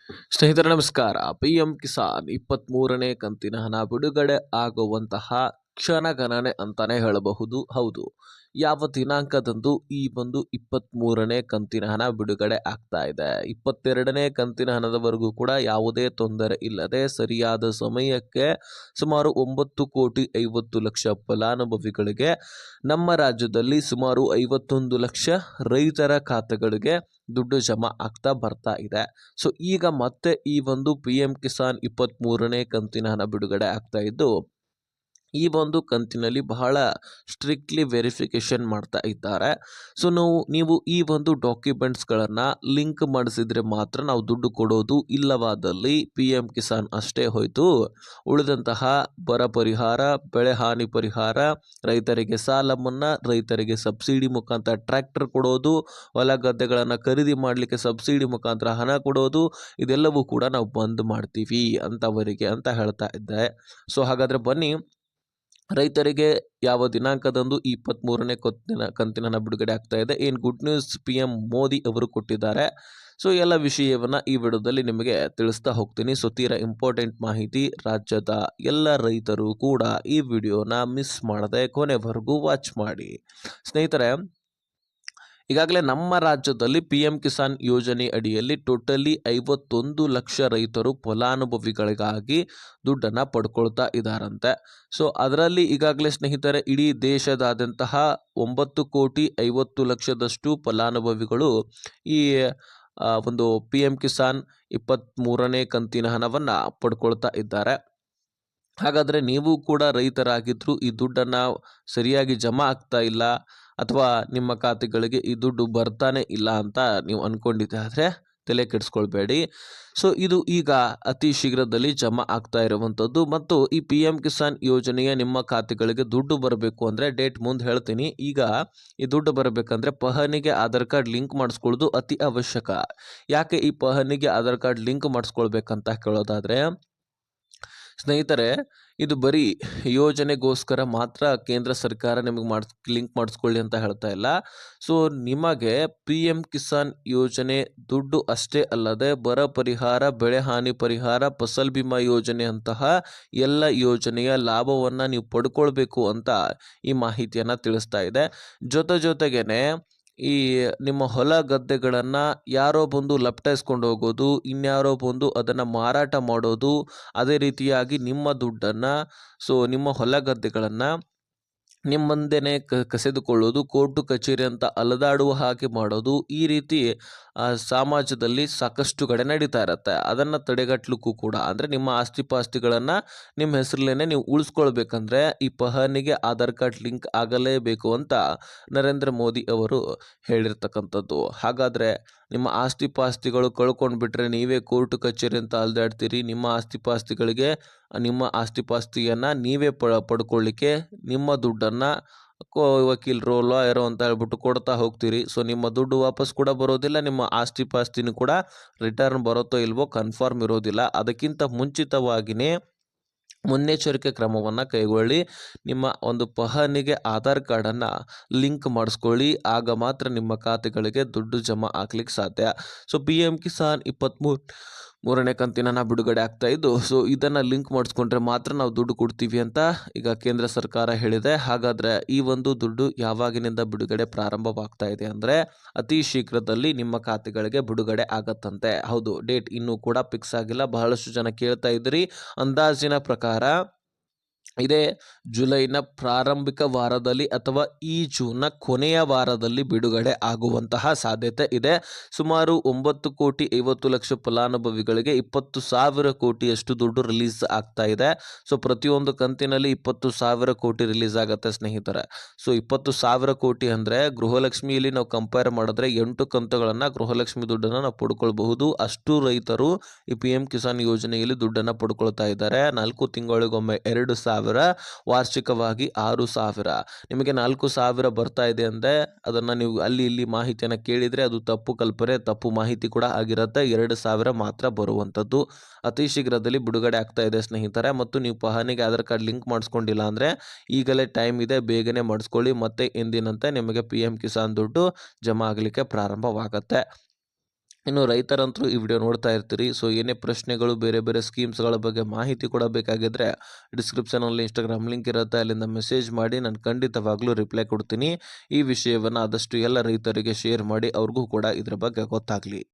ಸ್ನೇಹಿತರೆ ನಮಸ್ಕಾರ. ಪಿಎಂ ಕಿಸಾನ್ 23ನೇ ಕಂತಿನ ಹಣ ಬಿಡುಗಡೆ ಆಗುವಂತಹ ಕ್ಷಣಗಣನೆ ಅಂತಾನೆ ಹೇಳಬಹುದು. ಹೌದು, ಯಾವ ದಿನಾಂಕದಂದು ಈ ಒಂದು 23ನೇ ಕಂತಿನ ಹಣ ಬಿಡುಗಡೆ ಆಗ್ತಾ ಇದೆ. 22ನೇ ಕಂತಿನ ಹಣದವರೆಗೂ ಕೂಡ ಯಾವುದೇ ತೊಂದರೆ ಇಲ್ಲದೆ ಸರಿಯಾದ ಸಮಯಕ್ಕೆ ಸುಮಾರು 9,50,00,000 ಫಲಾನುಭವಿಗಳಿಗೆ ನಮ್ಮ ರಾಜ್ಯದಲ್ಲಿ ಸುಮಾರು 51 ಲಕ್ಷ ರೈತರ ಖಾತೆಗಳಿಗೆ ದುಡ್ಡು ಜಮಾ ಆಗ್ತಾ ಬರ್ತಾ ಇದೆ. ಸೊ ಈಗ ಮತ್ತೆ ಈ ಒಂದು PM ಕಿಸಾನ್ 23ನೇ ಕಂತಿನ ಹಣ ಬಿಡುಗಡೆ ಆಗ್ತಾ ಇದ್ದು, ಈ ಒಂದು ಕಂತಿನಲ್ಲಿ ಬಹಳ ಸ್ಟ್ರಿಕ್ಟ್ಲಿ ವೆರಿಫಿಕೇಶನ್ ಮಾಡ್ತಾ ಇದ್ದಾರೆ. ಸೊ ನೀವು ಈ ಒಂದು ಡಾಕ್ಯುಮೆಂಟ್ಸ್ಗಳನ್ನು ಲಿಂಕ್ ಮಾಡಿಸಿದ್ರೆ ಮಾತ್ರ ನಾವು ದುಡ್ಡು ಕೊಡೋದು. ಇಲ್ಲವಾದಲ್ಲಿ PM ಕಿಸಾನ್ ಅಷ್ಟೇ ಹೋಯ್ತು. ಉಳಿದಂತಹ ಬರ ಪರಿಹಾರ, ಬೆಳೆ ಹಾನಿ ಪರಿಹಾರ, ರೈತರಿಗೆ ಸಾಲ ಮನ್ನಾ, ರೈತರಿಗೆ ಸಬ್ಸಿಡಿ ಮುಖಾಂತರ ಟ್ರ್ಯಾಕ್ಟರ್ ಕೊಡೋದು, ಹೊಲ ಗದ್ದೆಗಳನ್ನು ಖರೀದಿ ಮಾಡಲಿಕ್ಕೆ ಸಬ್ಸಿಡಿ ಮುಖಾಂತರ ಹಣ ಕೊಡೋದು, ಇದೆಲ್ಲವೂ ಕೂಡ ನಾವು ಬಂದ್ ಮಾಡ್ತೀವಿ ಅಂತವರಿಗೆ ಅಂತ ಹೇಳ್ತಾ ಇದ್ದೆ. ಸೊ ಹಾಗಾದರೆ ಬನ್ನಿ, ರೈತರಿಗೆ ಯಾವ ದಿನಾಂಕದಂದು 23ನೇ ಕಂತಿನ ಹಣ ಬಿಡುಗಡೆ ಆಗ್ತಾ ಇದೆ, ಏನು ಗುಡ್ ನ್ಯೂಸ್ PM ಮೋದಿ ಅವರು ಕೊಟ್ಟಿದ್ದಾರೆ. ಸೊ ಎಲ್ಲ ವಿಷಯವನ್ನು ಈ ವಿಡಿಯೋದಲ್ಲಿ ನಿಮಗೆ ತಿಳಿಸ್ತಾ ಹೋಗ್ತೀನಿ. ಸೊ ತೀರಾ ಇಂಪಾರ್ಟೆಂಟ್ ಮಾಹಿತಿ. ರಾಜ್ಯದ ಎಲ್ಲ ರೈತರು ಕೂಡ ಈ ವಿಡಿಯೋನ ಮಿಸ್ ಮಾಡದೆ ಕೊನೆವರೆಗೂ ವಾಚ್ ಮಾಡಿ. ಸ್ನೇಹಿತರೆ, ಈಗಾಗಲೇ ನಮ್ಮ ರಾಜ್ಯದಲ್ಲಿ PM ಕಿಸಾನ್ ಯೋಜನೆ ಅಡಿಯಲ್ಲಿ ಟೋಟಲಿ 51 ಲಕ್ಷ ರೈತರು ಫಲಾನುಭವಿಗಳಿಗಾಗಿ ದುಡ್ಡನ್ನು ಪಡ್ಕೊಳ್ತಾ ಇದ್ದಾರಂತೆ. ಸೊ ಅದರಲ್ಲಿ ಈಗಾಗಲೇ ಸ್ನೇಹಿತರೆ ಇಡೀ ದೇಶದಾದ್ಯಂತಹ 9,50,00,000 ಫಲಾನುಭವಿಗಳು ಈ ಒಂದು PM ಕಿಸಾನ್ 23ನೇ ಕಂತಿನ ಹಣವನ್ನು ಪಡ್ಕೊಳ್ತಾ ಇದ್ದಾರೆ. ಹಾಗಾದರೆ ನೀವು ಕೂಡ ರೈತರಾಗಿದ್ದರೂ ಈ ದುಡ್ಡನ್ನು ಸರಿಯಾಗಿ ಜಮಾ ಆಗ್ತಾ ಇಲ್ಲ ಅಥವಾ ನಿಮ್ಮ ಖಾತೆಗಳಿಗೆ ಈ ದುಡ್ಡು ಬರ್ತಾನೆ ಇಲ್ಲ ಅಂತ ನೀವು ಅಂದ್ಕೊಂಡಿದ್ದಾದರೆ ತಲೆ ಕೆಡಿಸ್ಕೊಳ್ಬೇಡಿ. ಸೊ ಇದು ಈಗ ಅತಿ ಶೀಘ್ರದಲ್ಲಿ ಜಮಾ ಆಗ್ತಾ ಇರುವಂಥದ್ದು. ಮತ್ತು ಈ PM ಕಿಸಾನ್ ಯೋಜನೆಯ ನಿಮ್ಮ ಖಾತೆಗಳಿಗೆ ದುಡ್ಡು ಬರಬೇಕು ಅಂದರೆ ಡೇಟ್ ಮುಂದೆ ಹೇಳ್ತೀನಿ. ಈಗ ಈ ದುಡ್ಡು ಬರಬೇಕಂದ್ರೆ ಪಹಣಿಗೆ ಆಧಾರ್ ಕಾರ್ಡ್ ಲಿಂಕ್ ಮಾಡಿಸ್ಕೊಳ್ಳೋದು ಅತಿ ಅವಶ್ಯಕ. ಯಾಕೆ ಈ ಪಹಣಿಗೆ ಆಧಾರ್ ಕಾರ್ಡ್ ಲಿಂಕ್ ಮಾಡಿಸ್ಕೊಳ್ಬೇಕಂತ ಕೇಳೋದಾದರೆ, ಸ್ನೇಹಿತರೆ, ಇದು ಬರೀ ಯೋಜನೆಗೋಸ್ಕರ ಮಾತ್ರ ಕೇಂದ್ರ ಸರ್ಕಾರ ನಿಮಗೆ ಲಿಂಕ್ ಮಾಡಿಸ್ಕೊಳ್ಳಿ ಅಂತ ಹೇಳ್ತಾ ಇಲ್ಲ. ಸೊ ನಿಮಗೆ PM ಕಿಸಾನ್ ಯೋಜನೆ ದುಡ್ಡು ಅಷ್ಟೇ ಅಲ್ಲದೆ ಬರ ಪರಿಹಾರ, ಬೆಳೆ ಹಾನಿ ಪರಿಹಾರ, ಫಸಲ್ ಬಿಮಾ ಯೋಜನೆ ಅಂತಹ ಎಲ್ಲ ಯೋಜನೆಯ ಲಾಭವನ್ನು ನೀವು ಪಡ್ಕೊಳ್ಬೇಕು ಅಂತ ಈ ಮಾಹಿತಿಯನ್ನು ತಿಳಿಸ್ತಾ ಇದೆ. ಜೊತೆಗೇನೆ ಈ ನಿಮ್ಮ ಹೊಲ ಗದ್ದೆಗಳನ್ನು ಯಾರೋ ಬಂದು ಲಪಟಾಯಿಸ್ಕೊಂಡು ಹೋಗೋದು, ಇನ್ಯಾರೋ ಬಂದು ಅದನ್ನು ಮಾರಾಟ ಮಾಡೋದು, ಅದೇ ರೀತಿಯಾಗಿ ನಿಮ್ಮ ದುಡ್ಡನ್ನು, ಸೊ ನಿಮ್ಮ ಹೊಲ ಗದ್ದೆಗಳನ್ನು ನಿಮ್ಮಂದೆನೇ ಕಸಿದುಕೊಳ್ಳೋದು, ಕೋರ್ಟು ಕಚೇರಿ ಅಂತ ಅಲೆದಾಡುವ ಹಾಗೆ ಮಾಡೋದು, ಈ ರೀತಿ ಸಮಾಜದಲ್ಲಿ ಸಾಕಷ್ಟು ಕಡೆ ನಡೀತಾ ಇರುತ್ತೆ. ಅದನ್ನು ತಡೆಗಟ್ಟಲಿಕ್ಕೂ ಕೂಡ ಅಂದರೆ ನಿಮ್ಮ ಆಸ್ತಿಪಾಸ್ತಿಗಳನ್ನು ನಿಮ್ಮ ಹೆಸರಲ್ಲೇ ನೀವು ಉಳಿಸ್ಕೊಳ್ಬೇಕಂದ್ರೆ ಈ ಪಹಣಿಗೆ ಆಧಾರ್ ಕಾರ್ಡ್ ಲಿಂಕ್ ಆಗಲೇಬೇಕು ಅಂತ ನರೇಂದ್ರ ಮೋದಿ ಅವರು ಹೇಳಿರ್ತಕ್ಕಂಥದ್ದು. ಹಾಗಾದರೆ ನಿಮ್ಮ ಆಸ್ತಿಪಾಸ್ತಿಗಳು ಕಳ್ಕೊಂಡು ಬಿಟ್ಟರೆ ನೀವೇ ಕೋರ್ಟು ಕಚೇರಿ ಅಂತ ಅಲೆದಾಡ್ತೀರಿ. ನಿಮ್ಮ ಆಸ್ತಿಪಾಸ್ತಿಗಳಿಗೆ ನಿಮ್ಮ ಆಸ್ತಿಪಾಸ್ತಿಯನ್ನು ನೀವೇ ಪಡ್ಕೊಳ್ಳಿಕ್ಕೆ ನಿಮ್ಮ ದುಡ್ಡನ್ನು ವಕೀಲರು, ಲಾಯರು ಅಂತ ಹೇಳ್ಬಿಟ್ಟು ಕೊಡ್ತಾ ಹೋಗ್ತೀರಿ. ಸೊ ನಿಮ್ಮ ದುಡ್ಡು ವಾಪಸ್ ಕೂಡ ಬರೋದಿಲ್ಲ, ನಿಮ್ಮ ಆಸ್ತಿಪಾಸ್ತಿನೂ ಕೂಡ ರಿಟರ್ನ್ ಬರುತ್ತೋ ಇಲ್ವೋ ಕನ್ಫರ್ಮ್ ಇರೋದಿಲ್ಲ. ಅದಕ್ಕಿಂತ ಮುಂಚಿತವಾಗಿಯೇ ಮುನ್ನೆಚ್ಚರಿಕೆ ಕ್ರಮವನ್ನು ಕೈಗೊಳ್ಳಿ. ನಿಮ್ಮ ಒಂದು ಪಹಣಿಗೆ ಆಧಾರ್ ಕಾರ್ಡನ್ನು ಲಿಂಕ್ ಮಾಡಿಸ್ಕೊಳ್ಳಿ. ಆಗ ಮಾತ್ರ ನಿಮ್ಮ ಖಾತೆಗಳಿಗೆ ದುಡ್ಡು ಜಮಾ ಆಗ್ಲಿಕ್ಕೆ ಸಾಧ್ಯ. ಸೊ PM ಕಿಸಾನ್ 23ನೇ ಕಂತಿನ ಬಿಡುಗಡೆ ಆಗ್ತಾ ಇದ್ದು, ಸೊ ಇದನ್ನು ಲಿಂಕ್ ಮಾಡಿಸ್ಕೊಂಡ್ರೆ ಮಾತ್ರ ನಾವು ದುಡ್ಡು ಕೊಡ್ತೀವಿ ಅಂತ ಈಗ ಕೇಂದ್ರ ಸರ್ಕಾರ ಹೇಳಿದೆ. ಹಾಗಾದರೆ ಈ ಒಂದು ದುಡ್ಡು ಯಾವಾಗಿನಿಂದ ಬಿಡುಗಡೆ ಪ್ರಾರಂಭವಾಗ್ತಾ ಇದೆ ಅಂದರೆ ಅತಿ ಶೀಘ್ರದಲ್ಲಿ ನಿಮ್ಮ ಖಾತೆಗಳಿಗೆ ಬಿಡುಗಡೆ ಆಗತ್ತಂತೆ. ಹೌದು, ಡೇಟ್ ಇನ್ನೂ ಕೂಡ ಫಿಕ್ಸ್ ಆಗಿಲ್ಲ. ಬಹಳಷ್ಟು ಜನ ಕೇಳ್ತಾ ಇದ್ದೀರಿ. ಅಂದಾಜಿನ ಪ್ರಕಾರ ಇದೇ ಜುಲೈನ ಪ್ರಾರಂಭಿಕ ವಾರದಲ್ಲಿ ಅಥವಾ ಈ ಜೂನ್ನ ಕೊನೆಯ ವಾರದಲ್ಲಿ ಬಿಡುಗಡೆ ಆಗುವಂತಹ ಸಾಧ್ಯತೆ ಇದೆ. ಸುಮಾರು 9,50,00,000 ಫಲಾನುಭವಿಗಳಿಗೆ 20,000 ಕೋಟಿಯಷ್ಟು ದುಡ್ಡು ರಿಲೀಸ್ ಆಗ್ತಾ ಇದೆ. ಸೊ ಪ್ರತಿಯೊಂದು ಕಂತಿನಲ್ಲಿ 20,000 ಕೋಟಿ ರಿಲೀಸ್ ಆಗುತ್ತೆ ಸ್ನೇಹಿತರೆ. ಸೊ 20,000 ಕೋಟಿ ಅಂದರೆ ಗೃಹಲಕ್ಷ್ಮಿಯಲ್ಲಿ ನಾವು ಕಂಪೇರ್ ಮಾಡಿದ್ರೆ 8 ಕಂತುಗಳನ್ನು ಗೃಹಲಕ್ಷ್ಮಿ ದುಡ್ಡನ್ನು ನಾವು ಪಡ್ಕೊಳ್ಬಹುದು. ಅಷ್ಟು ರೈತರು ಈ PM ಕಿಸಾನ್ ಯೋಜನೆಯಲ್ಲಿ ದುಡ್ಡನ್ನು ಪಡ್ಕೊಳ್ತಾ ಇದ್ದಾರೆ. 4 ತಿಂಗಳಿಗೊಮ್ಮೆ 2,000, ವಾರ್ಷಿಕವಾಗಿ 6,000. ನಿಮಗೆ 4,000 ಬರ್ತಾ ಇದೆ ಅಂದರೆ ಅದನ್ನು ನೀವು ಅಲ್ಲಿ ಇಲ್ಲಿ ಮಾಹಿತಿಯನ್ನು ಕೇಳಿದರೆ ಅದು ತಪ್ಪು ಕಲ್ಪನೆ, ತಪ್ಪು ಮಾಹಿತಿ ಕೂಡ ಆಗಿರುತ್ತೆ. 2,000 ಮಾತ್ರ ಬರುವಂಥದ್ದು. ಅತಿ ಶೀಘ್ರದಲ್ಲಿ ಬಿಡುಗಡೆ ಆಗ್ತಾ ಇದೆ ಸ್ನೇಹಿತರೆ. ಮತ್ತು ನೀವು ಪಹಣಿಗೆ ಆಧಾರ್ ಕಾರ್ಡ್ ಲಿಂಕ್ ಮಾಡಿಸ್ಕೊಂಡಿಲ್ಲ ಅಂದರೆ ಈಗಲೇ ಟೈಮ್ ಇದೆ, ಬೇಗನೆ ಮಾಡಿಸ್ಕೊಳ್ಳಿ. ಮತ್ತೆ ಎಂದಿನಂತೆ ನಿಮಗೆ PM ಕಿಸಾನ್ ದುಡ್ಡು ಜಮಾ ಆಗಲಿಕ್ಕೆ ಪ್ರಾರಂಭವಾಗುತ್ತೆ. ಇನ್ನು ರೈತರಂತರೂ ಈ ವಿಡಿಯೋ ನೋಡ್ತಾ ಇರ್ತೀರಿ. ಸೊ ಏನೇ ಪ್ರಶ್ನೆಗಳು, ಬೇರೆ ಬೇರೆ ಸ್ಕೀಮ್ಸ್ಗಳ ಬಗ್ಗೆ ಮಾಹಿತಿ ಕೂಡ ಬೇಕಾಗಿದ್ದರೆ ಡಿಸ್ಕ್ರಿಪ್ಷನಲ್ಲಿ ಇನ್ಸ್ಟಾಗ್ರಾಮ್ ಲಿಂಕ್ ಇರುತ್ತೆ, ಅಲ್ಲಿಂದ ಮೆಸೇಜ್ ಮಾಡಿ, ನಾನು ಖಂಡಿತವಾಗ್ಲೂ ರಿಪ್ಲೈ ಕೊಡ್ತೀನಿ. ಈ ವಿಷಯವನ್ನು ಆದಷ್ಟು ಎಲ್ಲ ರೈತರಿಗೆ ಶೇರ್ ಮಾಡಿ, ಅವ್ರಿಗೂ ಕೂಡ ಇದ್ರ ಬಗ್ಗೆ ಗೊತ್ತಾಗಲಿ.